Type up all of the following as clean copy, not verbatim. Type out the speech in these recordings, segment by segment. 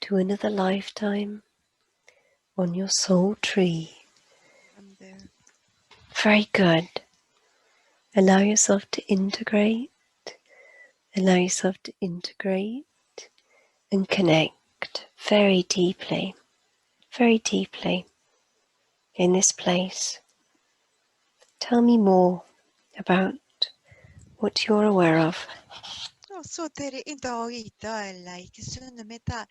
to another lifetime on your soul tree. I'm there. Very good. Allow yourself to integrate. Allow yourself to integrate and connect very deeply in this place. Tell me more about what you're aware of. So tere into ita like soon meta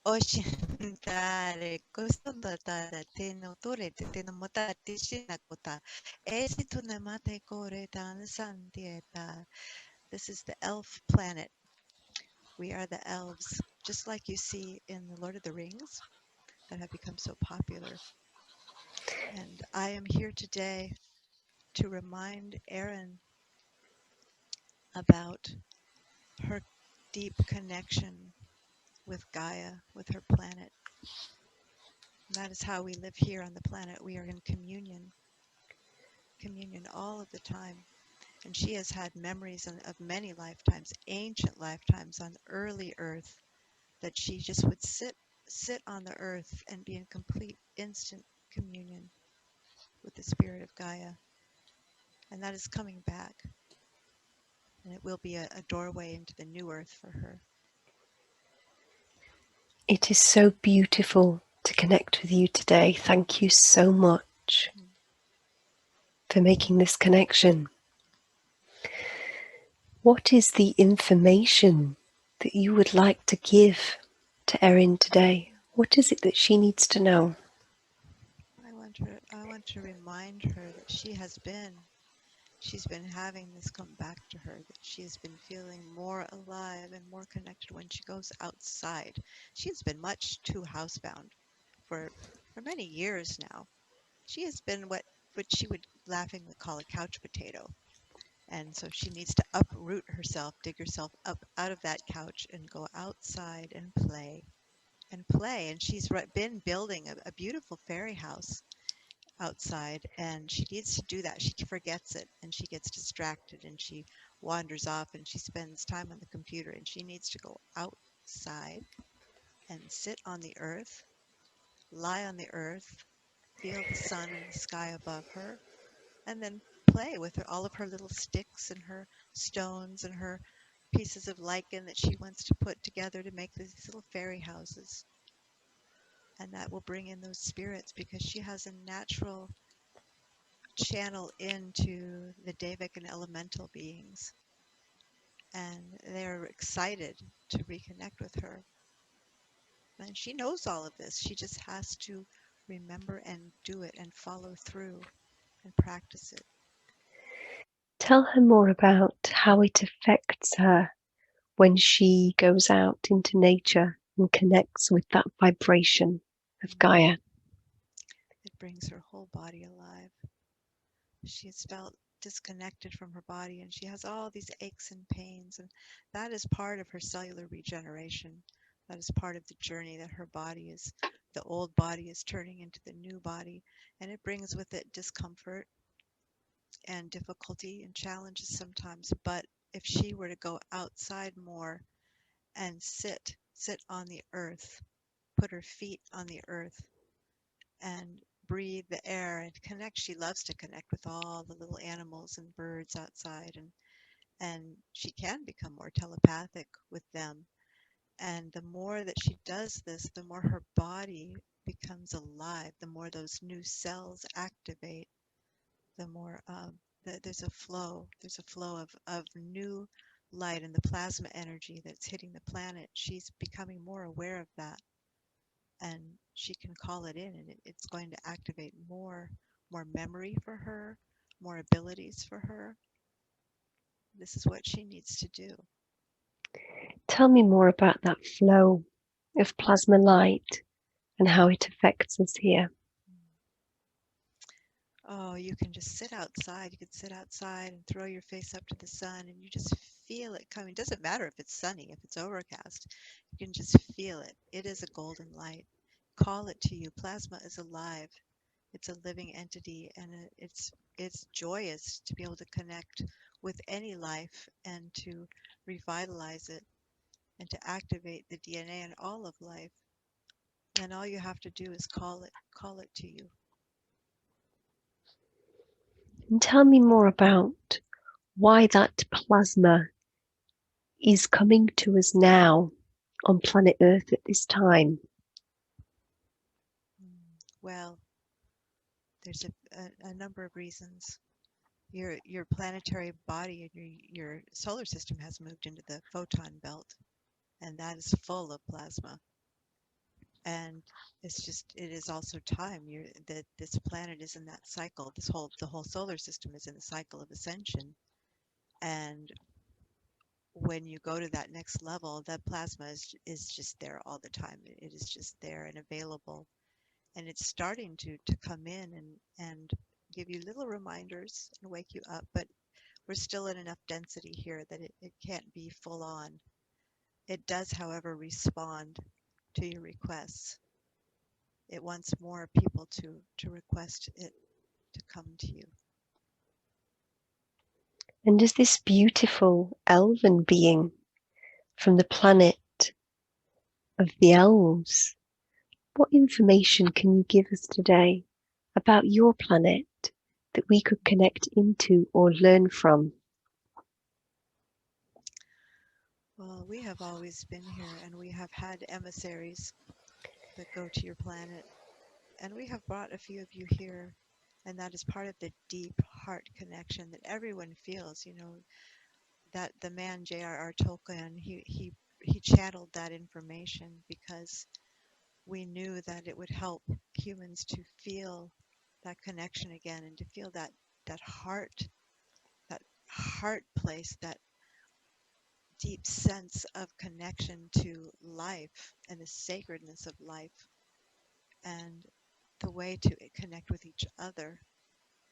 oshintare kosondata teno torete teno mota tishina kota esi tunamate kore tan santieta. This is the elf planet. We are the elves, just like you see in the Lord of the Rings that have become so popular. And I am here today to remind Erin about her deep connection with Gaia, with her planet. And that is how we live here on the planet. We are in communion all of the time. And she has had memories of many lifetimes, ancient lifetimes on early Earth, that she just would sit on the earth and be in complete instant communion with the spirit of Gaia. And that is coming back. And it will be a doorway into the new earth for her. It is so beautiful to connect with you today. Thank you so much for making this connection. What is the information that you would like to give to Erin today? What is it that she needs to know? I want to remind her that she's been having this come back to her, that she has been feeling more alive and more connected when she goes outside. She has been much too housebound for many years now. She has been what she would laughingly call a couch potato. And so she needs to uproot herself, dig herself up out of that couch and go outside and play and play. And she's been building a beautiful fairy house outside, and she needs to do that. She forgets it and she gets distracted and she wanders off and she spends time on the computer, and she needs to go outside and sit on the earth, lie on the earth, feel the sun and the sky above her, and then play with all of her little sticks and her stones and her pieces of lichen that she wants to put together to make these little fairy houses. And that will bring in those spirits, because she has a natural channel into the Devic and elemental beings, and they're excited to reconnect with her. And she knows all of this. She just has to remember and do it and follow through and practice it. Tell her more about how it affects her when she goes out into nature and connects with that vibration of Gaia. It brings her whole body alive. She has felt disconnected from her body, and she has all these aches and pains, and that is part of her cellular regeneration. That is part of the journey, that her body is, the old body is turning into the new body, and it brings with it discomfort and difficulty and challenges sometimes. But if she were to go outside more and sit on the earth, put her feet on the earth and breathe the air and connect. She loves to connect with all the little animals and birds outside, and she can become more telepathic with them. And the more that she does this, the more her body becomes alive, the more those new cells activate, the more there's a flow of new light and the plasma energy that's hitting the planet. She's becoming more aware of that, and she can call it in, and it's going to activate more memory for her, more abilities for her. This is what she needs to do. Tell me more about that flow of plasma light and how it affects us here. Oh, you can just sit outside. You can sit outside and throw your face up to the sun, and you just feel it coming. It doesn't matter if it's sunny, if it's overcast. You can just feel it. It is a golden light. Call it to you. Plasma is alive. It's a living entity, and it's joyous to be able to connect with any life and to revitalize it and to activate the DNA in all of life. And all you have to do is call it to you. And tell me more about why that plasma is coming to us now on planet Earth at this time. Well, there's a number of reasons. Your planetary body and your solar system has moved into the photon belt, and that is full of plasma. And it is also time. That this planet is in that cycle. The whole solar system is in the cycle of ascension. And when you go to that next level, that plasma is just there all the time. It is just there and available, and it's starting to come in and give you little reminders and wake you up. But we're still in enough density here that it can't be full on. It does, however, respond to your requests. It wants more people to request it to come to you. And does this beautiful elven being from the planet of the elves, what information can you give us today about your planet that we could connect into or learn from? Well, we have always been here, and we have had emissaries that go to your planet, and we have brought a few of you here, and that is part of the deep heart connection that everyone feels. That the man J.R.R. Tolkien, he channeled that information because we knew that it would help humans to feel that connection again and to feel that that heart place, that deep sense of connection to life and the sacredness of life, and the way to connect with each other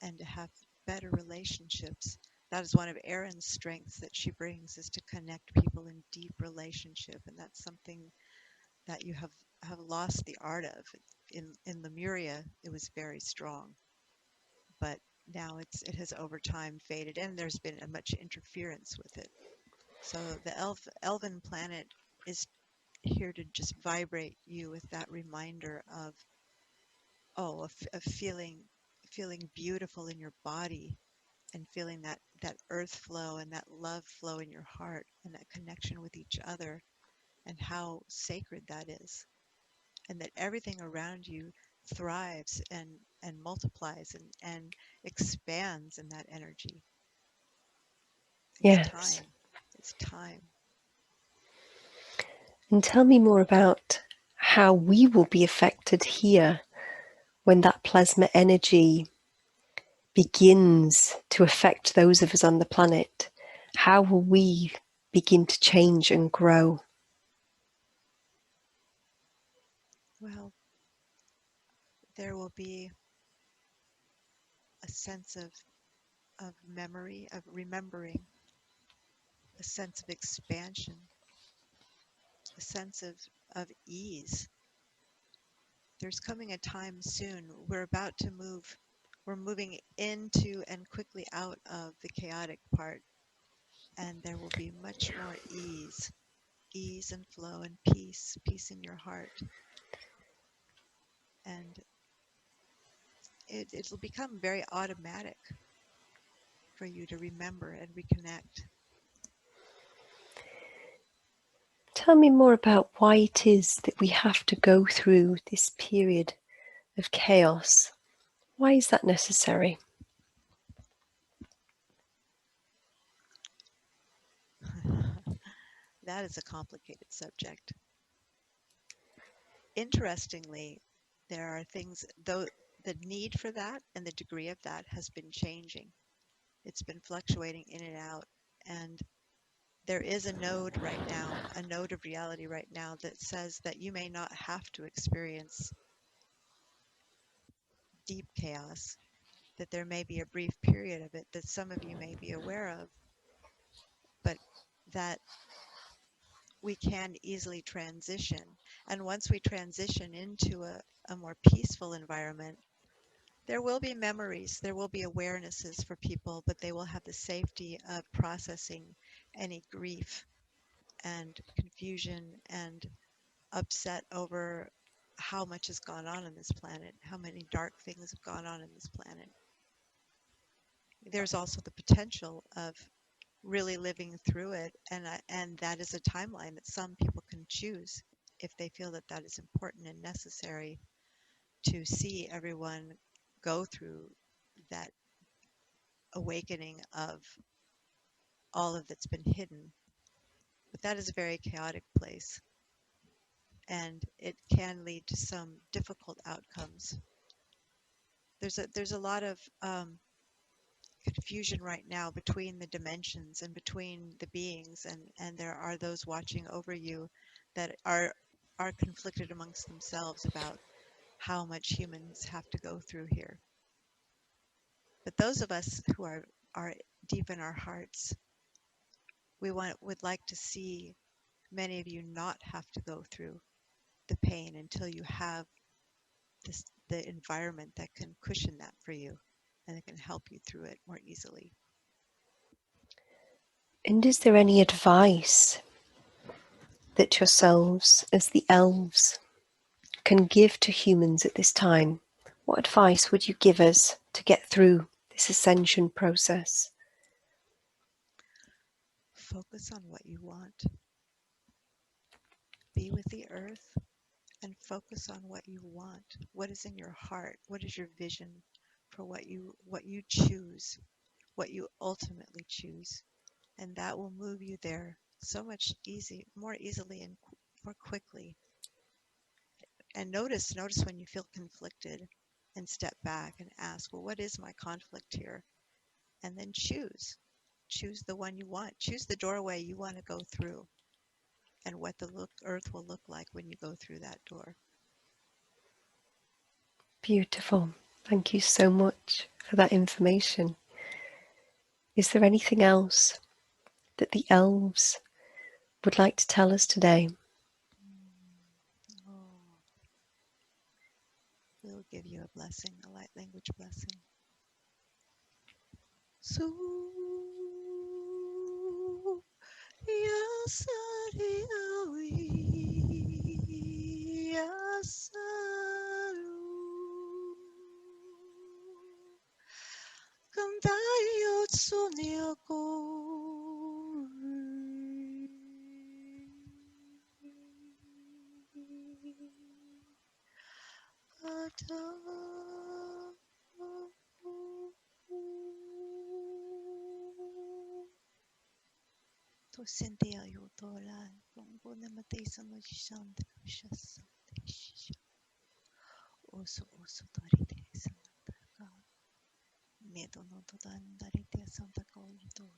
and to have better relationships. That is one of Erin's strengths that she brings, is to connect people in deep relationship, and that's something that you have lost the art of. In Lemuria, it was very strong, but now it has over time faded, and there's been a much interference with it. So the elven planet is here to just vibrate you with that reminder of, of feeling beautiful in your body, and feeling that earth flow and that love flow in your heart, and that connection with each other, and how sacred that is, and that everything around you thrives and multiplies and expands in that energy. It's Yes. time. It's time. And tell me more about how we will be affected here when that plasma energy begins to affect those of us on the planet. How will we begin to change and grow? Well, there will be a sense of memory, of remembering, a sense of expansion, a sense of ease. There's coming a time soon. We're about to move. We're moving into and quickly out of the chaotic part, and there will be much more ease and flow and peace in your heart. And it'll become very automatic for you to remember and reconnect. Tell me more about why it is that we have to go through this period of chaos. Why is that necessary? That is a complicated subject. Interestingly, there are things, though the need for that and the degree of that has been changing. It's been fluctuating in and out. And there is a node right now, a node of reality right now, that says that you may not have to experience deep chaos, that there may be a brief period of it that some of you may be aware of, but that we can easily transition. And once we transition into a more peaceful environment, there will be memories, there will be awarenesses for people, but they will have the safety of processing any grief and confusion and upset over how much has gone on this planet, how many dark things have gone on in this planet. There's also the potential of really living through it, and that is a timeline that some people can choose if they feel that that is important and necessary to see everyone go through that awakening of all of that's been hidden. But that is a very chaotic place, and it can lead to some difficult outcomes. There's a lot of confusion right now between the dimensions and between the beings, and there are those watching over you that are conflicted amongst themselves about how much humans have to go through here. But those of us who are deep in our hearts, would like to see many of you not have to go through the pain until you have the environment that can cushion that for you and that can help you through it more easily. And is there any advice that yourselves, as the elves, can give to humans at this time? What advice would you give us to get through this ascension process? Focus on what you want. Be with the earth and focus on what you want. What is in your heart? What is your vision for what you choose, what you ultimately choose? And that will move you there so much more easily and more quickly. And notice when you feel conflicted, and step back and ask, well, what is my conflict here? And then choose the one you want. Choose the doorway you want to go through, and what the earth will look like when you go through that door. Beautiful. Thank you so much for that information. Is there anything else that the elves would like to tell us today? Oh, we'll give you a blessing, a light language blessing. Su yasari awi yasaru kandayo tsunyako ata to sentia yo tola longo ne matisa no shanta kushasa oso tori de sanata ka nedo no to dandari de santa ka to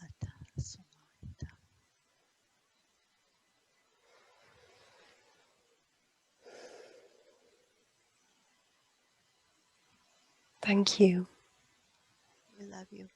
ata somarita. Thank you. We love you.